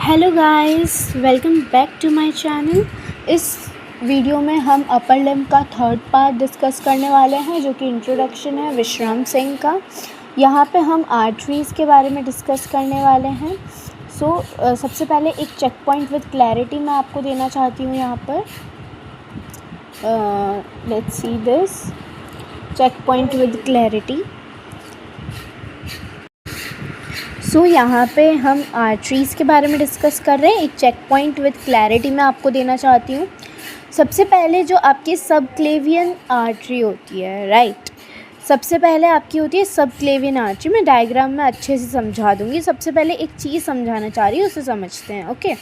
Hello guys, welcome back to my channel. इस video में हम अपर लिम्ब का थर्ड पार्ट डिस्कस करने वाले हैं, जो कि इंट्रोडक्शन है विश्राम सिंह का। यहाँ पे हम आर्टरीज़ के बारे में डिस्कस करने वाले हैं। सबसे पहले एक चेक पॉइंट विद क्लैरिटी मैं आपको देना चाहती हूँ यहाँ पर। Let's see this check point with clarity. यहाँ पे हम आर्टरीज़ के बारे में डिस्कस कर रहे हैं। एक चेक पॉइंट विद क्लैरिटी मैं आपको देना चाहती हूँ। सबसे पहले जो आपकी सबक्लेवियन आर्टरी होती है, राइट, सबसे पहले आपकी होती है सबक्लेवियन आर्टरी। मैं डायग्राम में अच्छे से समझा दूँगी। सबसे पहले एक चीज़ समझाना चाह रही हूँ, उसे समझते हैं। ओके,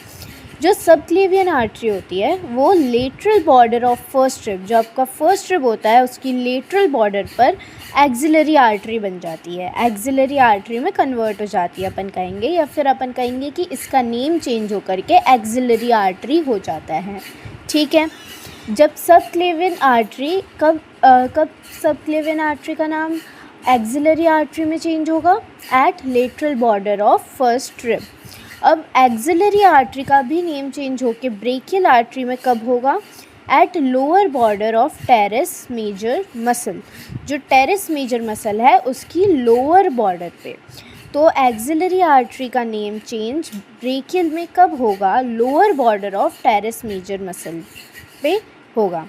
जो सबक्लेवियन आर्टरी होती है वो lateral border of first rib, जो आपका फर्स्ट रिब होता है उसकी लेटरल बॉर्डर पर एक्सिलरी आर्टरी बन जाती है, एक्सिलरी आर्टरी में कन्वर्ट हो जाती है अपन कहेंगे, या फिर अपन कहेंगे कि इसका नेम चेंज होकर के एक्सिलरी आर्टरी हो जाता है। ठीक है, जब सबक्लेवियन आर्टरी कब सबक्लेवियन आर्टरी का नाम एक्सिलरी आर्टरी में चेंज होगा? At lateral border of first rib. अब एक्सिलरी आर्टरी का भी नेम चेंज होकर ब्रेकियल आर्टरी में कब होगा? At lower border of teres major muscle, जो टेरेस मेजर मसल है उसकी लोअर बॉर्डर पे। तो एक्सिलरी आर्टरी का नेम चेंज ब्रेकियल में कब होगा? Lower border of teres major muscle पे होगा।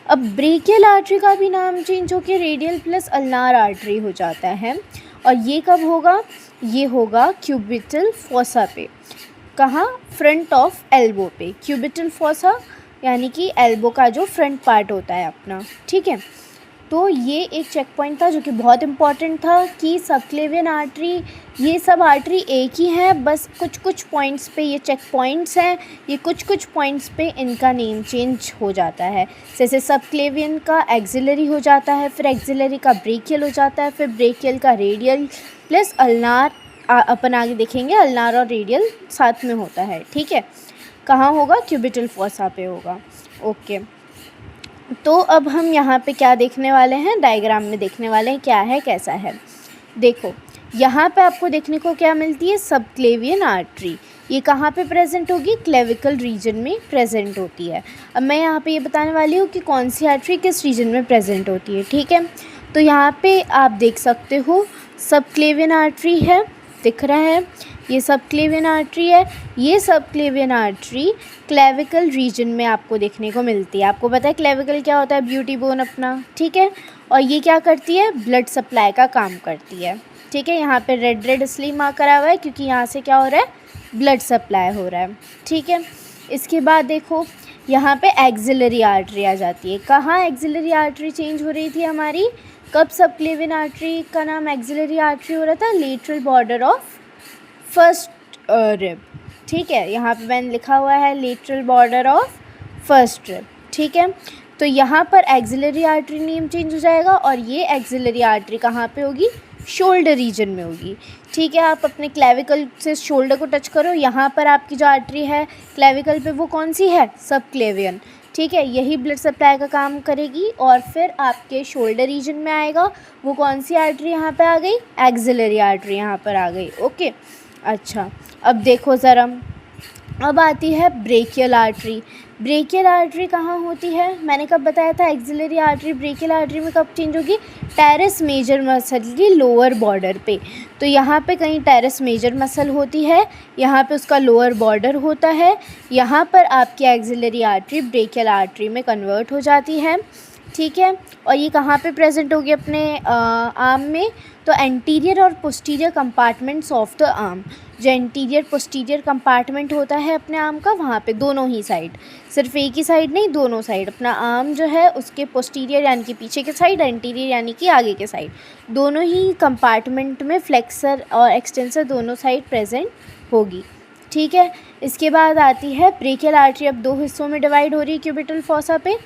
अब ब्रेकियल आर्टरी का भी नाम चेंज होकर रेडियल प्लस अल्नार आर्टरी हो जाता है, और ये कब होगा? ये होगा क्यूबिटल फोसा पे। कहाँ? फ्रंट ऑफ एल्बो पे। क्यूबिटल फोसा यानी कि एल्बो का जो फ्रंट पार्ट होता है अपना। ठीक है, तो ये एक चेक पॉइंट था जो कि बहुत इम्पॉर्टेंट था कि सबक्लेवियन आर्टरी, ये सब आर्टरी एक ही है, बस कुछ कुछ पॉइंट्स पे ये चेक पॉइंट्स हैं, ये कुछ कुछ पॉइंट्स पे इनका नेम चेंज हो जाता है। जैसे सबक्लेवियन का एक्सिलरी हो जाता है, फिर एक्सिलरी का ब्रेकियल हो जाता है, फिर ब्रेकियल का रेडियल प्लस अल्नार। अपन आगे देखेंगे अल्नार और रेडियल साथ में होता है। ठीक है, कहाँ होगा? क्यूबिटल फोसा पे होगा। ओके, तो अब हम यहाँ पे क्या देखने वाले हैं? डायग्राम में देखने वाले हैं क्या है कैसा है। देखो, यहाँ पे आपको देखने को क्या मिलती है? Subclavian artery. ये कहाँ पे प्रेजेंट होगी? क्लेविकल रीजन में प्रेजेंट होती है। अब मैं यहाँ पे ये बताने वाली हूँ कि कौन सी आर्टरी किस रीजन में प्रेजेंट होती है। ठीक है, तो यहाँ पे आप देख सकते हो सबक्लेवियन आर्टरी है, दिख रहा है, ये सबक्लेवियन आर्टरी है। ये सबक्लेवियन आर्टरी क्लेविकल रीजन में आपको देखने को मिलती है। आपको पता है क्लेविकल क्या होता है? ब्यूटी बोन अपना। ठीक है, और ये क्या करती है? ब्लड सप्लाई का काम करती है। ठीक है, यहाँ पे रेड रेड इसलिए मार्क करा हुआ है क्योंकि यहाँ से क्या हो रहा है? ब्लड सप्लाई हो रहा है। ठीक है, इसके बाद देखो यहाँ पे एक्सिलरी आर्टरी आ जाती है। कहाँ एक्सिलरी आर्टरी चेंज हो रही थी हमारी? कब सबक्लेवियन आर्टरी का नाम एक्सिलरी आर्टरी हो रहा था? Lateral border of first rib. ठीक है, यहाँ पे मैंने लिखा हुआ है lateral border of first rib. ठीक है, तो यहाँ पर एक्सिलरी आर्टरी नेम चेंज हो जाएगा, और ये एक्सिलरी आर्टरी कहाँ पे होगी? शोल्डर रीजन में होगी। ठीक है, आप अपने क्लेविकल से शोल्डर को टच करो, यहाँ पर आपकी जो आर्टरी है क्लेविकल पे वो कौन सी है? सबक्लेवियन। ठीक है, यही ब्लड सप्लाई का काम करेगी, और फिर आपके शोल्डर रीजन में आएगा वो कौन सी आर्टरी यहाँ पे आ गई? एक्सिलरी आर्टरी यहाँ पर आ गई। ओके, अच्छा, अब देखो ज़रा, अब आती है ब्रेकियल आर्टरी। ब्रेकियल आर्टरी कहाँ होती है? मैंने कब बताया था? एक्सिलरी आर्टरी ब्रेकियल आर्टरी में कब चेंज होगी? टेरेस मेजर मसल की लोअर बॉर्डर पे। तो यहाँ पे कहीं टेरेस मेजर मसल होती है, यहाँ पे उसका लोअर बॉर्डर होता है, यहाँ पर आपकी एक्सिलरी आर्टरी ब्रेकियल आर्टरी में कन्वर्ट हो जाती है। ठीक है, और ये कहाँ पे प्रेजेंट होगी? अपने आर्म में। तो एंटीरियर और posterior compartments of the arm, जो एंटीरियर पोस्टीरियर कंपार्टमेंट होता है अपने आर्म का, वहाँ पे दोनों ही साइड, सिर्फ एक ही साइड नहीं, दोनों साइड अपना आर्म जो है उसके पोस्टीरियर यानी कि पीछे के साइड, एंटीरियर यानी कि आगे के साइड, दोनों ही कंपार्टमेंट में फ्लेक्सर और एक्सटेंसर दोनों साइड प्रेजेंट होगी। ठीक है, इसके बाद आती है ब्रेकियल आर्टरी। अब दो हिस्सों में डिवाइड हो रही है क्यूबिटल फोसा पे,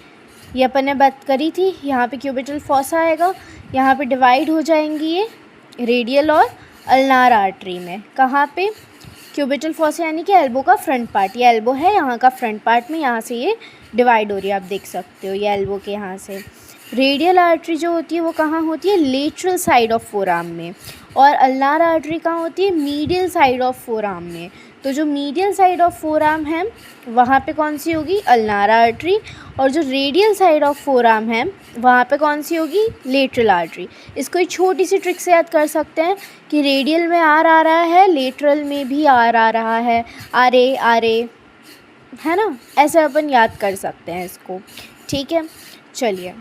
ये अपन ने बात करी थी। यहाँ पे क्यूबिटल फोसा आएगा, यहाँ पे डिवाइड हो जाएंगी ये रेडियल और अल्नार आर्टरी में। कहाँ पे? क्यूबिटल फोसा यानी कि एल्बो का फ्रंट पार्ट, ये एल्बो है, यहाँ का फ्रंट पार्ट में यहाँ से ये डिवाइड हो रही है, आप देख सकते हो ये एल्बो के यहाँ से। रेडियल आर्टरी जो होती है वो कहाँ होती है, lateral side of four arm में, और अल्नार आर्टरी कहाँ होती है, medial side of four arm में। तो जो medial side of four arm है वहाँ पे कौन सी होगी, अल्नार आर्टरी, और जो radial side of four arm है वहाँ पे कौन सी होगी, लेटरल आर्टरी। इसको एक छोटी सी ट्रिक से याद कर सकते हैं कि रेडियल में आर आ रहा है, लेटरल में भी आर आ रहा है, आरे है ना, ऐसे अपन याद कर सकते हैं इसको। ठीक है, चलिए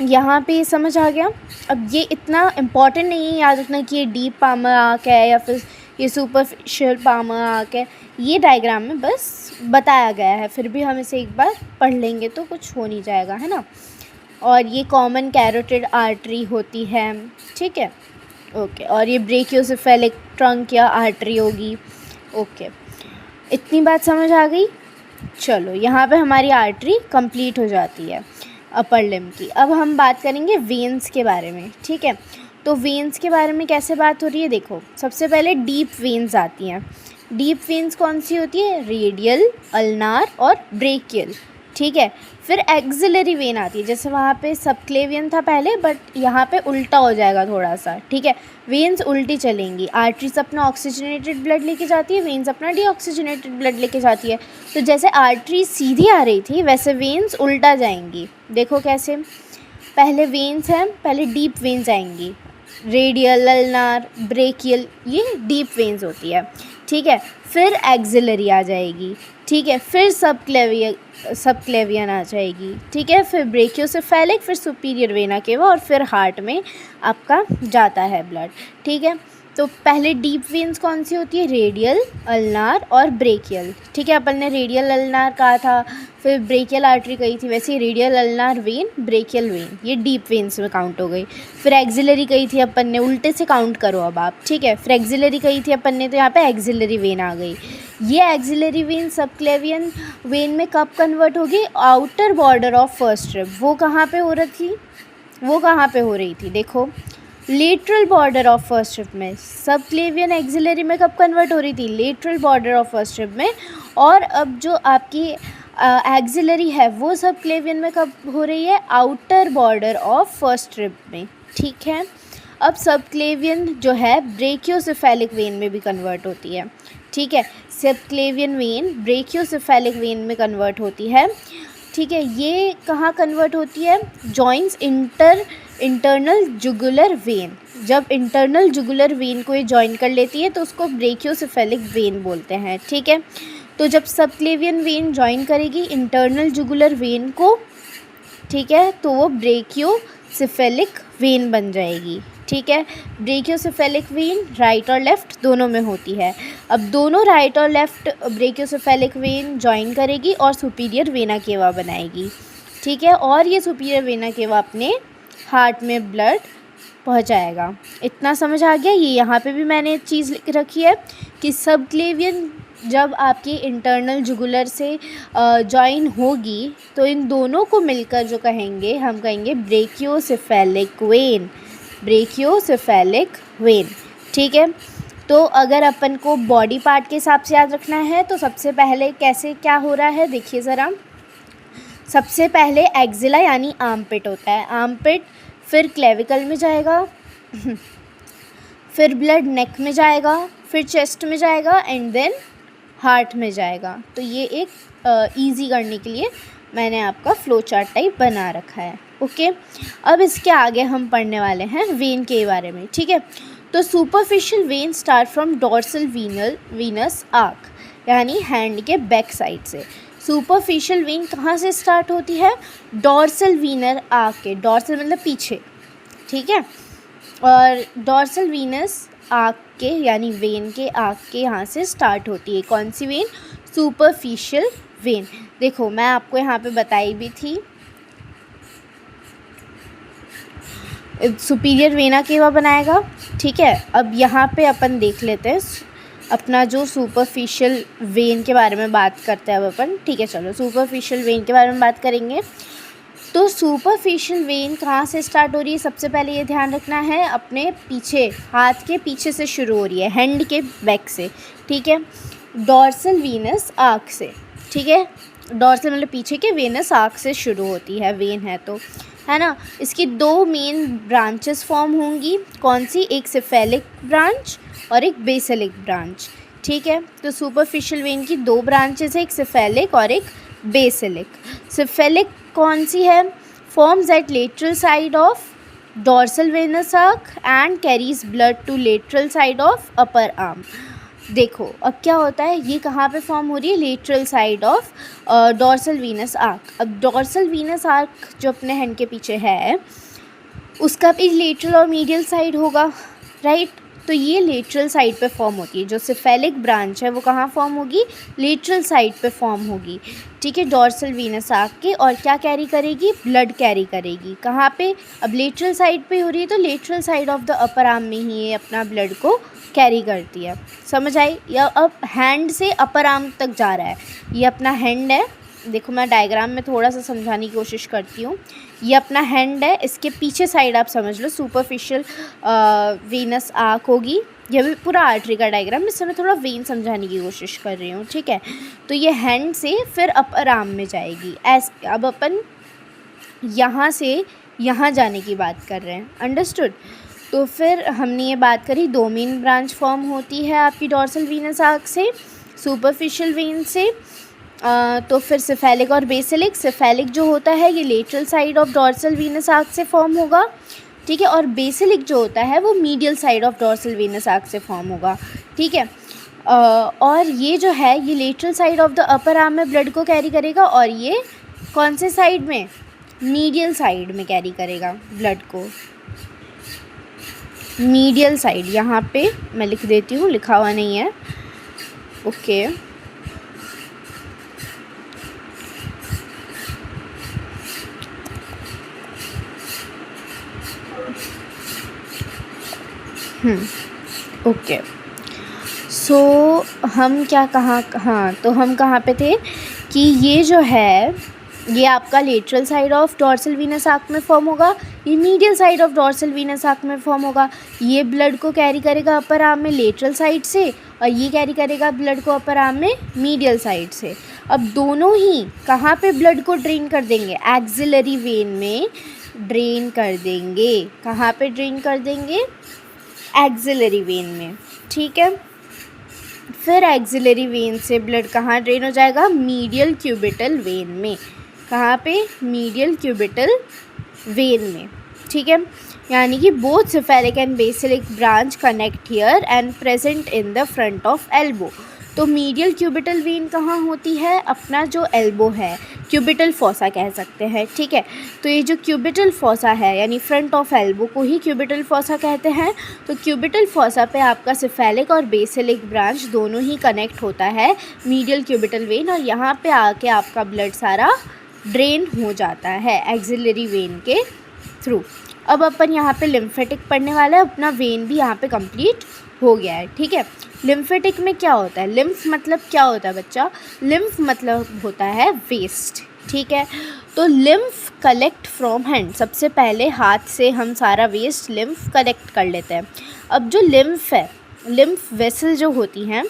यहाँ पे ये समझ आ गया। अब ये इतना इम्पॉर्टेंट नहीं है याद रखना कि ये डीप पामर आर्क है या फिर ये सुपरफिशियल पामर आर्क है, ये डायग्राम में बस बताया गया है, फिर भी हम इसे एक बार पढ़ लेंगे तो कुछ हो नहीं जाएगा, है ना। और ये कॉमन कैरोटिड आर्टरी होती है, ठीक है, ओके। और ये ब्रेकियोसेफेलिक ट्रंक या आर्टरी होगी, ओके। इतनी बात समझ आ गई। चलो यहाँ पे हमारी आर्टरी कंप्लीट हो जाती है अपर लिम्ब की। अब हम बात करेंगे वेन्स के बारे में, ठीक है। तो वेन्स के बारे में कैसे बात हो रही है, देखो सबसे पहले डीप वेन्स आती हैं। डीप वेन्स कौन सी होती है, रेडियल, अल्नार और ब्रेकियल, ठीक है। फिर एक्सिलरी वेन आती है, जैसे वहाँ पे सबक्लेवियन था पहले, बट यहाँ पे उल्टा हो जाएगा थोड़ा सा, ठीक है। वेन्स उल्टी चलेंगी, आर्टरीज अपना ऑक्सीजनेटेड ब्लड लेके जाती है, वेन्स अपना डीऑक्सीजनेटेड ब्लड लेके जाती है। तो जैसे आर्टरी सीधी आ रही थी वैसे वेन्स उल्टा जाएंगी। देखो कैसे, पहले वेन्स हैं, पहले डीप वेन्स आएंगी, रेडियल, अल्नार, ब्रेकियल, ये डीप वेन्स होती है, ठीक है। फिर एक्सिलरी आ जाएगी, ठीक है। फिर सबक्लेवियन आ जाएगी, ठीक है। फिर ब्रेकियोसेफेलिक, फिर सुपीरियर वेना केवा, और फिर हार्ट में आपका जाता है ब्लड, ठीक है। तो पहले डीप वेन्स कौन सी होती है, रेडियल, अल्नार और ब्रेकियल, ठीक है। अपन ने रेडियल अल्नार कहा था, फिर ब्रेकियल आर्टरी कही थी, वैसे radial ulnar when, brachial vein, ये डीप वेन्स में काउंट हो गई। फिर एक्सिलरी कही थी अपन ने, उल्टे से काउंट करो अब आप, ठीक है। फिर एक्सिलरी कही थी अपन ने, तो यहाँ पे एक्सिलरी वेन आ गई। ये एक्सिलरी वेन सबक्लेवियन वेन में कब कन्वर्ट होगी, outer border of first rib. वो कहाँ पे हो रही थी, वो कहाँ पे हो रही थी, देखो lateral border of first rib में। सबक्लेवियन एक्सिलरी में कब कन्वर्ट हो रही थी, lateral border of first rib में। और अब जो आपकी एक्सिलरी है वो सबक्लेवियन में कब हो रही है, outer border of first rib में, ठीक है। अब सबक्लेवियन जो है ब्रेकियोसेफेलिक वेन में भी कन्वर्ट होती है, ठीक है। सबक्लेवियन वेन ब्रेकियोसेफेलिक वेन में कन्वर्ट होती है, ठीक है। ये कहाँ कन्वर्ट होती है, जॉइंस इंटरनल जुगुलर वेन। जब इंटरनल जुगुलर वेन को ये जॉइन कर लेती है तो उसको ब्रेकियोसेफेलिक वेन बोलते हैं, ठीक है। तो जब सबक्लेवियन वेन जॉइन करेगी इंटरनल जुगुलर वेन को, ठीक है, तो वो ब्रेकियोसेफेलिक वेन बन जाएगी, ठीक है। ब्रेकियोसेफेलिक वेन राइट और लेफ़्ट दोनों में होती है। अब दोनों राइट और लेफ़्ट ब्रेकियोसेफेलिक वेन जॉइन करेगी और सुपीरियर वेना केवा बनाएगी, ठीक है। और ये सुपीरियर वेना केवा अपने हार्ट में ब्लड पहुंचाएगा। इतना समझ आ गया। ये यहाँ पे भी मैंने एक चीज़ लिख रखी है कि सबक्लेवियन जब आपकी इंटरनल जुगुलर से जॉइन होगी तो इन दोनों को मिलकर जो कहेंगे, हम कहेंगे ब्रेकियोसेफेलिक वेन, ब्रेकियोसेफेलिक वेन, ठीक है। तो अगर अपन को बॉडी पार्ट के हिसाब से याद रखना है तो सबसे पहले कैसे क्या हो रहा है, देखिए ज़रा। सबसे पहले एक्जिला यानी आर्मपिट होता है, आर्मपिट, फिर क्लेविकल में जाएगा, फिर ब्लड नेक में जाएगा, फिर चेस्ट में जाएगा एंड देन हार्ट में जाएगा। तो ये एक इजी करने के लिए मैंने आपका फ्लो चार्ट टाइप बना रखा है, ओके। अब इसके आगे हम पढ़ने वाले हैं वेन के बारे में, ठीक है। तो superficial when start from dorsal Venus arc, यानी हैंड के बैक साइड से। सुपरफिशियल वेन कहाँ से स्टार्ट होती है, डॉर्सल वीनर आर्क के, डॉर्सल मतलब पीछे, ठीक है। और डॉर्सल वीनस आर्क के यानी वेन के आर्क के यहाँ से स्टार्ट होती है। कौन सी वेन, सुपरफिशियल वेन। देखो मैं आपको यहाँ पे बताई भी थी, सुपीरियर वेना केवा बनाएगा, ठीक है। अब यहाँ पे अपन देख लेते हैं अपना जो सुपरफिशियल वेन के बारे में बात करते हैं अब अपन, ठीक है। चलो सुपरफिशियल वेन के बारे में बात करेंगे। तो सुपरफिशियल वेन कहाँ से स्टार्ट हो रही है, सबसे पहले ये ध्यान रखना है, अपने पीछे, हाथ के पीछे से शुरू हो रही है, हैंड के बैक से, ठीक है। डॉर्सल वीनस आर्क से, ठीक है। डॉर्सल मतलब पीछे के, वेनस आर्क से शुरू होती है, वेन है तो, है ना। इसकी दो मेन ब्रांचेस फॉर्म होंगी, कौन सी, एक सिफेलिक ब्रांच और एक बेसिलिक ब्रांच। ठीक है, तो सुपरफिशियल वेन की दो ब्रांचेस है, एक सिफेलिक और एक बेसिलिक। सिफेलिक कौन सी है, forms at lateral side of dorsal venous arch and carries blood to lateral side of upper arm. देखो अब क्या होता है, ये कहाँ पे फॉर्म हो रही है, lateral side of dorsal Venus arc. अब डॉर्सल वीनस आर्क जो अपने हैंड के पीछे है उसका भी लेटरल और मीडियल साइड होगा, राइट। तो ये लेटरल साइड पे फॉर्म होती है। जो सिफेलिक ब्रांच है वो कहाँ फॉर्म होगी, लेटरल साइड पे फॉर्म होगी। ठीक है, डॉर्सल वीनस आर्क के, और क्या कैरी करेगी, ब्लड कैरी करेगी। कहाँ पे, अब लेटरल साइड पे हो रही है तो lateral side of the upper arm में ही ये अपना ब्लड को कैरी करती है। समझ आई, या अब हैंड से अपर आर्म तक जा रहा है। ये अपना हैंड है, देखो मैं डायग्राम में थोड़ा सा समझाने की कोशिश करती हूँ। ये अपना हैंड है, इसके पीछे साइड आप समझ लो सुपरफिशियल वीनस आर्क होगी। ये भी पूरा आर्टरी का डायग्राम, इससे मैं थोड़ा वेन समझाने की कोशिश कर रही हूँ। ठीक है, तो ये हैंड से फिर अपर आर्म में जाएगी ऐसे। अब अपन यहाँ से यहाँ जाने की बात कर रहे हैं, अंडरस्टूड। तो फिर हमने ये बात करी, दो मेन ब्रांच फॉर्म होती है आपकी डॉर्सल वीनस आर्क से, सुपरफिशियल वेन से। तो फिर सिफेलिक और बेसिलिक। सिफेलिक जो होता है ये lateral side of dorsal Venus arc से फॉर्म होगा, ठीक है, और बेसिलिक जो होता है वो medial side of dorsal Venus arc से फॉर्म होगा। ठीक है, और ये जो है ये lateral side of the upper arm में ब्लड को कैरी करेगा, और ये कौन से साइड में, मीडियल साइड में कैरी करेगा ब्लड को, मीडियल साइड। यहाँ पे मैं लिख देती हूँ, लिखा हुआ नहीं है, ओके। ओके, सो हम क्या कहाँ, हाँ तो हम कहाँ पे थे कि ये जो है ये आपका lateral side of dorsal Venus arc में फॉर्म होगा, ये medial side of dorsal Venus arc में फॉर्म होगा। ये ब्लड को कैरी करेगा अपर आर्म में लेटरल साइड से, और ये कैरी करेगा ब्लड को अपर आर्म में मीडियल साइड से। अब दोनों ही कहाँ पे ब्लड को ड्रेन कर देंगे, एक्सिलरी वेन में ड्रेन कर देंगे। कहाँ पे ड्रेन कर देंगे, एक्सिलरी वेन में। ठीक है, फिर एक्सिलरी वेन से ब्लड कहाँ ड्रेन हो जाएगा, मीडियल क्यूबिटल वेन में। कहाँ पे, मीडियल क्यूबिटल वेन में। ठीक है, यानी कि both cephalic and Basilic branch connect here and present in the front of elbow. तो मीडियल क्यूबिटल वेन कहाँ होती है, अपना जो एल्बो है, क्यूबिटल फॉसा कह सकते हैं। ठीक है, तो ये जो क्यूबिटल फॉसा है यानी फ्रंट ऑफ एल्बो को ही क्यूबिटल फॉसा कहते हैं। तो क्यूबिटल फॉसा पे आपका सिफेलिक और बेसिलिक ब्रांच दोनों ही कनेक्ट होता है मीडियल क्यूबिटल वेन, और यहाँ पे आके आपका ब्लड सारा ड्रेन हो जाता है एक्सिलरी वेन के थ्रू। अब अपन यहाँ पे लिम्फेटिक पढ़ने वाला है, अपना वेन भी यहाँ पे कंप्लीट हो गया है। ठीक है, लिम्फेटिक में क्या होता है, लिम्फ मतलब क्या होता है बच्चा, लिम्फ मतलब होता है वेस्ट। ठीक है, तो लिम्फ कलेक्ट फ्रॉम हैंड, सबसे पहले हाथ से हम सारा वेस्ट लिम्फ कलेक्ट कर लेते हैं। अब जो लिम्फ है, लिम्फ वेसल जो होती हैं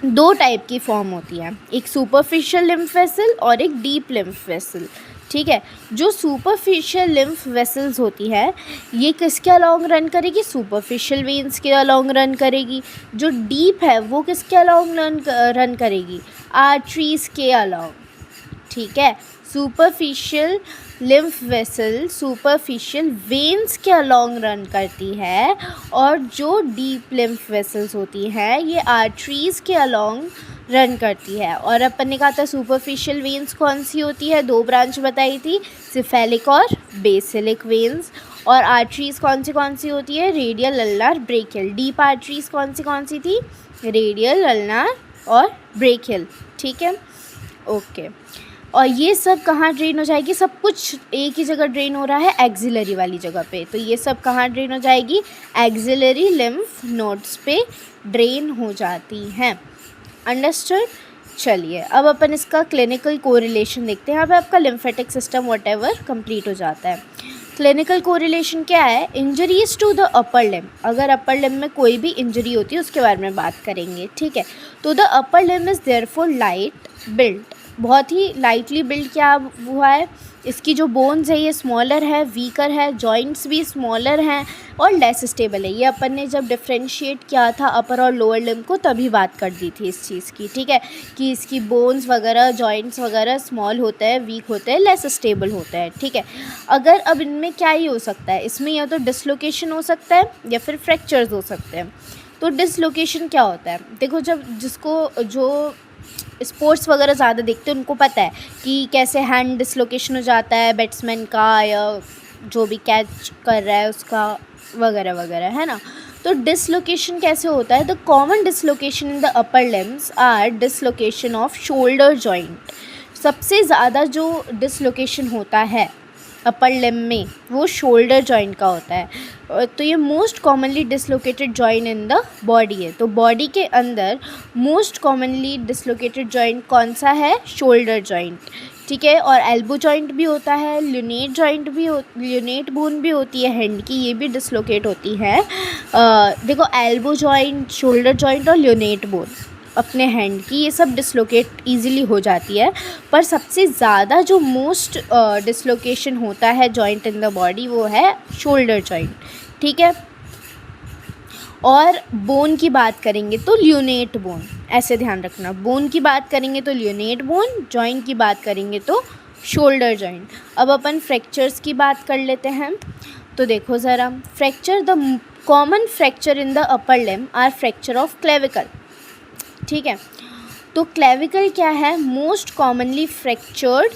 दो टाइप की फॉर्म होती है, एक सुपरफिशियल लिम्फ वेसल और एक डीप लिम्फ वेसल। ठीक है, जो सुपरफिशियल लिम्फ वेसल्स होती है ये किसके अलॉन्ग रन करेगी, सुपरफिशियल वेन्स के अलॉन्ग रन करेगी। जो डीप है वो किसके अलॉन्ग रन करेगी, आर्टरीज के अलॉन्ग। ठीक है, superficial lymph vessel superficial veins के अलॉन्ग रन करती है, और जो डीप लिम्फ वेसल्स होती हैं ये आर्टरीज के अलॉन्ग रन करती है। और अपन ने कहा था सुपरफिशियल वेन्स कौन सी होती है, दो ब्रांच बताई थी, सिफेलिक और बेसिलिक वेन्स। और आर्टरीज कौन सी होती है, radial, ulnar, brachial. Deep arteries कौन सी थी, रेडियल, अल्नार और ब्रेकियल। ठीक है, ओके। और ये सब कहाँ ड्रेन हो जाएगी, सब कुछ एक ही जगह ड्रेन हो रहा है, एक्सिलरी वाली जगह पे। तो ये सब कहाँ ड्रेन हो जाएगी, एक्सिलरी लिम्फ नोड्स पे ड्रेन हो जाती हैं। अंडरस्टूड। चलिए अब अपन इसका क्लिनिकल कोरिलेशन देखते हैं। यहाँ पे आपका लिम्फेटिक सिस्टम व्हाटएवर कंप्लीट हो जाता है। क्लिनिकल कोरिलेशन क्या है, injuries to the upper limb. अगर अपर लिम्ब में कोई भी इंजरी होती है उसके बारे में बात करेंगे। ठीक है, तो the upper limb is therefore light built, बहुत ही लाइटली बिल्ड क्या हुआ है, इसकी जो बोन्स है ये स्मॉलर है, वीकर है, जॉइंट्स भी स्मॉलर हैं और लेस स्टेबल है। ये अपन ने जब डिफ्रेंशिएट किया था अपर और लोअर लिम्ब को तभी बात कर दी थी इस चीज़ की, ठीक है, कि इसकी बोन्स वगैरह, जॉइंट्स वगैरह स्मॉल होते हैं, वीक होते हैं, लेस स्टेबल होता है, ठीक है। अगर अब इनमें क्या ही हो सकता है, इसमें या तो डिसलोकेशन हो सकता है या फिर फ्रैक्चर्स हो सकते हैं। तो डिसलोकेशन क्या होता है, देखो जब जो स्पोर्ट्स वगैरह ज़्यादा देखते हैं उनको पता है कि कैसे हैंड डिसलोकेशन हो जाता है बैट्समैन का या जो भी कैच कर रहा है उसका, वगैरह वगैरह, है ना। तो डिसलोकेशन कैसे होता है, the common dislocation in the upper limbs are dislocation of shoulder joint. सबसे ज़्यादा जो डिसलोकेशन होता है अपर लिम्ब में वो शोल्डर जॉइंट का होता है। तो ये most commonly dislocated joint in the body है। तो बॉडी के अंदर मोस्ट कॉमनली डिसलोकेटेड जॉइंट कौन सा है, शोल्डर जॉइंट, ठीक है। और एल्बो जॉइंट भी होता है, ल्यूनेट जॉइंट भी ल्यूनेट बोन भी होती है हैंड की, ये भी डिसलोकेट होती है। देखो एल्बो जॉइंट, शोल्डर जॉइंट और ल्यूनेट बोन अपने हैंड की, ये सब डिसलोकेट इजीली हो जाती है। पर सबसे ज़्यादा जो मोस्ट डिसलोकेशन होता है जॉइंट इन द बॉडी वो है शोल्डर जॉइंट, ठीक है। और बोन की बात करेंगे तो ल्यूनेट बोन, ऐसे ध्यान रखना, बोन की बात करेंगे तो ल्यूनेट बोन, जॉइंट की बात करेंगे तो शोल्डर जॉइंट। अब अपन फ्रैक्चर्स की बात कर लेते हैं। तो देखो ज़रा, fracture, the common fracture in the upper limb are fracture of clavicle, ठीक है। तो क्लेविकल क्या है, मोस्ट कॉमनली फ्रैक्चर्ड।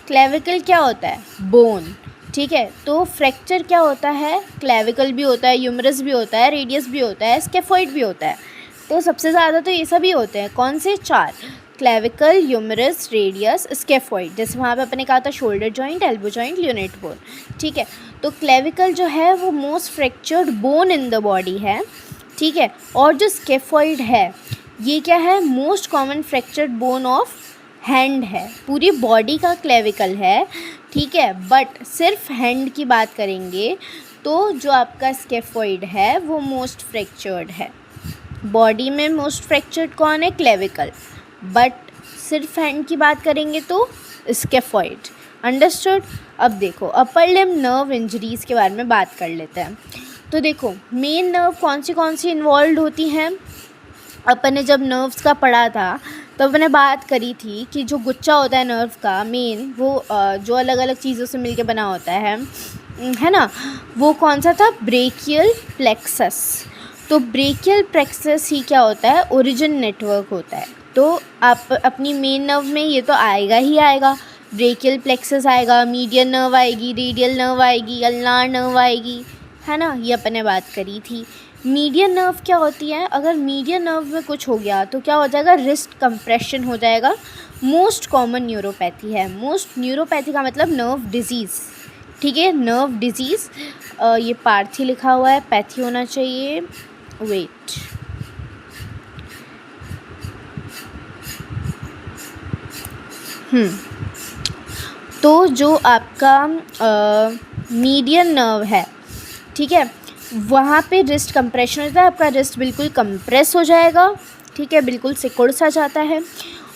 क्लेविकल क्या होता है, बोन, ठीक है। तो फ्रैक्चर क्या होता है, क्लेविकल भी होता है, ह्यूमरस भी होता है, रेडियस भी होता है, स्केफॉइड भी होता है। तो सबसे ज़्यादा तो ये सभी होते हैं, कौन से, 4, क्लेविकल, ह्यूमरस, रेडियस, स्केफॉइड। जैसे वहाँ पे अपने कहा था shoulder joint, elbow joint, lunate bone, ठीक है। तो क्लेविकल जो है वो most fractured bone in the body है, ठीक है। और जो स्केफॉइड है ये क्या है, most common fractured bone of hand है। पूरी बॉडी का क्लेविकल है, ठीक है, बट सिर्फ हैंड की बात करेंगे तो जो आपका स्केफॉइड है वो मोस्ट फ्रैक्चर्ड है। बॉडी में मोस्ट फ्रैक्चर्ड कौन है, क्लेविकल, बट सिर्फ हैंड की बात करेंगे तो स्केफॉइड। अंडरस्टूड। अब देखो अपर लिम्ब नर्व इंजरीज़ के बारे में बात कर लेते हैं। तो देखो मेन नर्व कौन सी इन्वॉल्व होती हैं। अपन ने जब नर्व्स का पढ़ा था तब मैंने बात करी थी कि जो गुच्छा होता है नर्व का मेन, वो जो अलग अलग चीज़ों से मिलके बना होता है ना, वो कौन सा था, ब्रेकियल प्लेक्सस। तो ब्रेकियल प्लेक्सस ही क्या होता है, ओरिजिन नेटवर्क होता है। तो आप अपनी मेन नर्व में ये तो आएगा ही आएगा, ब्रेकियल प्लेक्सस आएगा, मीडियन नर्व आएगी, रेडियल नर्व आएगी, अल्नार नर्व आएगी, है ना, ये अपन ने बात करी थी। मीडियन नर्व क्या होती है, अगर मीडियन नर्व में कुछ हो गया तो क्या हो जाएगा, रिस्ट कंप्रेशन हो जाएगा। मोस्ट कॉमन न्यूरोपैथी है, मोस्ट न्यूरोपैथी का मतलब नर्व डिजीज़, ठीक है, नर्व डिजीज़। ये पार्थी लिखा हुआ है, पैथी होना चाहिए, वेट, तो जो आपका मीडियन नर्व है, ठीक है, वहाँ पे रिस्ट कंप्रेशन होता है, आपका रिस्ट बिल्कुल कंप्रेस हो जाएगा, ठीक है, बिल्कुल सिकुड़ सा जाता है।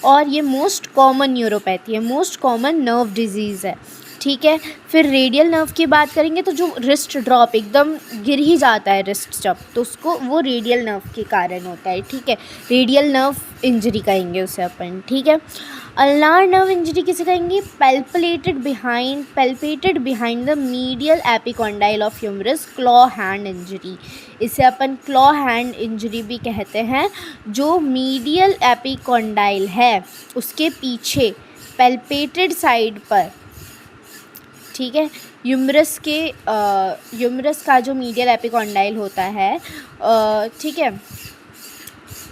और ये मोस्ट कॉमन न्यूरोपैथी है, मोस्ट कॉमन नर्व डिजीज़ है, ठीक है। फिर रेडियल नर्व की बात करेंगे तो जो रिस्ट ड्रॉप एकदम गिर ही जाता है रिस्ट जब, तो उसको वो रेडियल नर्व के कारण होता है, ठीक है, रेडियल नर्व इंजरी कहेंगे उसे अपन, ठीक है। अल्नार नर्व इंजरी किसे कहेंगे, palpated behind the medial epicondyle of humerus, claw hand injury. इसे अपन क्लॉ हैंड इंजरी भी कहते हैं। जो मीडियल एपिकॉन्डाइल है उसके पीछे पैल्पेटेड साइड पर, ठीक है, ह्यूमरस का जो मीडियल एपिकॉन्डाइल होता है, ठीक है,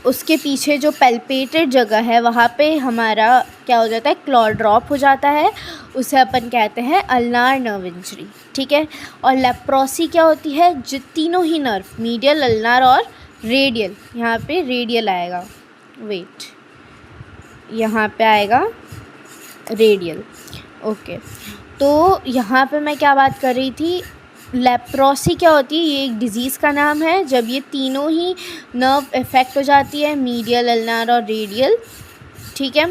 उसके पीछे जो पैल्पेटेड जगह है वहाँ पे हमारा क्या हो जाता है, क्लॉ ड्रॉप हो जाता है, उसे अपन कहते हैं अल्नार नर्व इंजरी, ठीक है। और लेप्रोसी क्या होती है, जो तीनों ही नर्व, मीडियल, अल्नार और रेडियल, यहाँ पे रेडियल आएगा, वेट, यहाँ पे आएगा रेडियल, ओके। तो यहाँ पे मैं क्या बात कर रही थी, लेप्रोसी क्या होती है, ये एक डिज़ीज़ का नाम है। जब ये तीनों ही नर्व इफ़ेक्ट हो जाती है, मीडियल, अल्नार और रेडियल, ठीक है,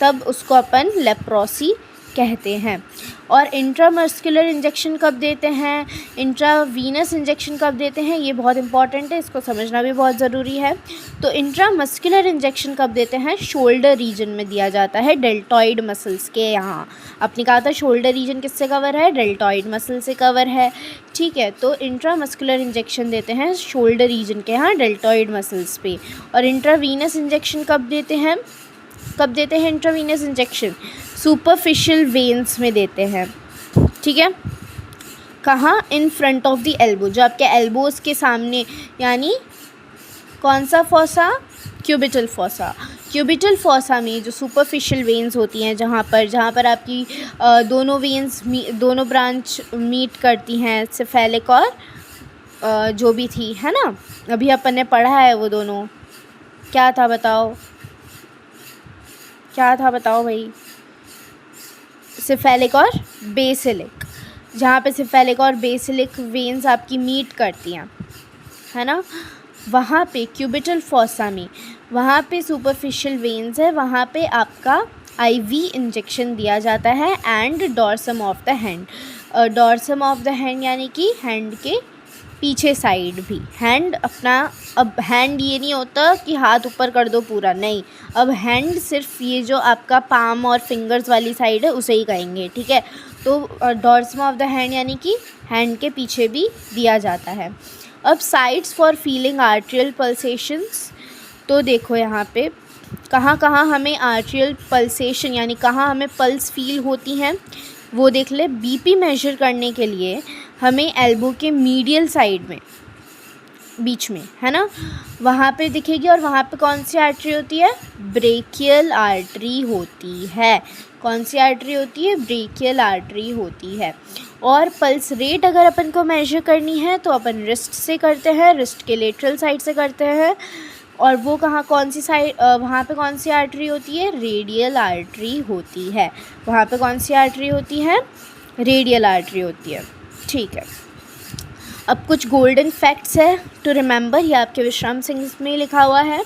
तब उसको अपन लेप्रोसी कहते हैं। और इंट्रामस्कुलर इंजेक्शन कब देते हैं, इंट्रावीनस इंजेक्शन कब देते हैं, ये बहुत इंपॉर्टेंट है, इसको समझना भी बहुत ज़रूरी है। तो इंट्रामस्कुलर इंजेक्शन कब देते हैं, शोल्डर रीजन में दिया जाता है, डेल्टॉइड मसल्स के यहाँ। आपने कहा था शोल्डर रीजन किससे कवर है, डेल्टॉइड मसल से कवर है, ठीक है। तो इंट्रामस्कुलर इंजेक्शन देते हैं शोल्डर रीजन के यहाँ, डेल्टॉइड मसल्स पे। और इंट्रावीनस इंजेक्शन कब देते हैं, इंट्रावीनस इंजेक्शन सुपरफिशियल वेन्स में देते हैं, ठीक है। कहाँ, in front of the elbow, जो आपके एल्बोज़ के सामने, यानी कौन सा fossa, cubital fossa. Cubital fossa में जो सुपरफिशियल वेन्स होती हैं, जहाँ पर आपकी दोनों वेन्स दोनों ब्रांच मीट करती हैं, सिफेलिक और जो भी थी, है ना, अभी अपन ने पढ़ा है वो दोनों, क्या था बताओ भाई, सिफेलिक और बेसिलिक, जहाँ पे सिफेलिक और बेसिलिक वेन्स आपकी मीट करती हैं, है ना, वहाँ पे क्यूबिटल फोसा में, वहाँ पे सुपरफिशियल वेन्स है, वहाँ पे आपका आईवी इंजेक्शन दिया जाता है। And dorsum of the hand, dorsum of the hand यानी कि हैंड के पीछे साइड भी, हैंड अपना, अब हैंड ये नहीं होता कि हाथ ऊपर कर दो पूरा, नहीं, अब हैंड सिर्फ ये जो आपका पाम और फिंगर्स वाली साइड है उसे ही कहेंगे, ठीक है। तो डॉर्सम ऑफ द हैंड यानी कि हैंड के पीछे भी दिया जाता है। अब sites for feeling arterial pulsations, तो देखो यहाँ पे कहाँ कहाँ हमें आर्ट्रियल पल्सेशन यानी कहाँ हमें पल्स फील होती हैं, वो देख ले। बीपी मेजर करने के लिए हमें एल्बो के मीडियल साइड में, बीच में, है ना, वहाँ पे दिखेगी। और वहाँ पे कौन सी आर्टरी होती है, ब्रेकियल आर्टरी होती है। कौन सी आर्टरी होती है, ब्रेकियल आर्टरी होती है। और पल्स रेट अगर अपन को मेजर करनी है तो अपन रिस्ट से करते हैं, रिस्ट के लेटरल साइड से करते हैं। और वो कहाँ, कौन सी साइड, वहाँ पे कौन सी आर्टरी होती है, रेडियल आर्टरी होती है। वहाँ पे कौन सी आर्टरी होती है, रेडियल आर्टरी होती है, ठीक है। अब कुछ गोल्डन फैक्ट्स है टू रिमेंबर, ये आपके विश्राम सिंह में लिखा हुआ है।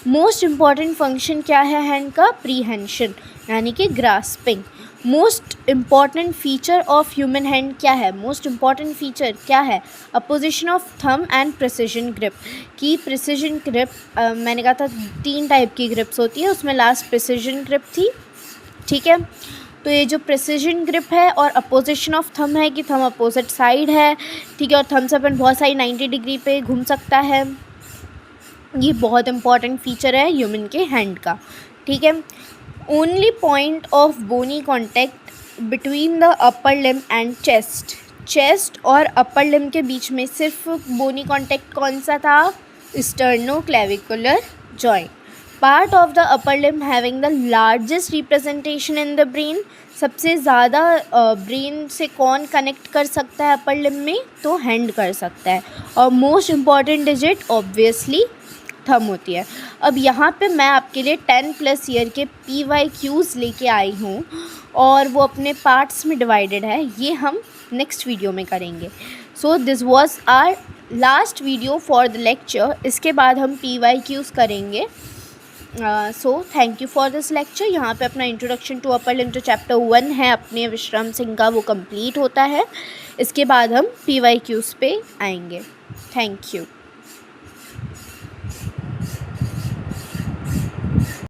मोस्ट इम्पॉर्टेंट फंक्शन क्या है हैंड का, प्रीहेंशन यानी कि grasping. Most important feature of human hand क्या है, मोस्ट इम्पॉर्टेंट फीचर क्या है, opposition of thumb and precision grip. की प्रिसिजन ग्रिप, मैंने कहा था 3 टाइप की ग्रिप्स होती है, उसमें लास्ट प्रिसिजन ग्रिप थी, ठीक है। तो ये जो प्रिसिजन ग्रिप है और अपोजिशन ऑफ थंब है कि थंब अपोजिट साइड है, ठीक है, और थंब से अपन बहुत सारी 90 डिग्री पे घूम सकता है, ये बहुत इंपॉर्टेंट फीचर है ह्यूमन के हैंड का, ठीक है। Only point of bony contact between the upper limb and chest, chest और अपर लिम्ब के बीच में सिर्फ बोनी कॉन्टैक्ट कौन सा था, sternoclavicular joint. Part of the upper limb having the largest representation in the brain, सबसे ज़्यादा ब्रेन से कौन कनेक्ट कर सकता है अपर लिम्ब में, तो हैंड कर सकता है। और most important digit obviously thumb होती है। अब यहाँ पे मैं आपके लिए 10+ ईयर के PYQs लेके आई हूँ और वो अपने पार्ट्स में डिवाइडेड है, ये हम नेक्स्ट वीडियो में करेंगे। So this was our last video for the lecture, इसके बाद हम PYQs करेंगे। So thank you for this lecture. यहाँ पे अपना इंट्रोडक्शन टू अपर लिम्ब जो चैप्टर 1 है अपने विश्राम सिंह का, वो कंप्लीट होता है। इसके बाद हम PYQs पे आएंगे। Thank you.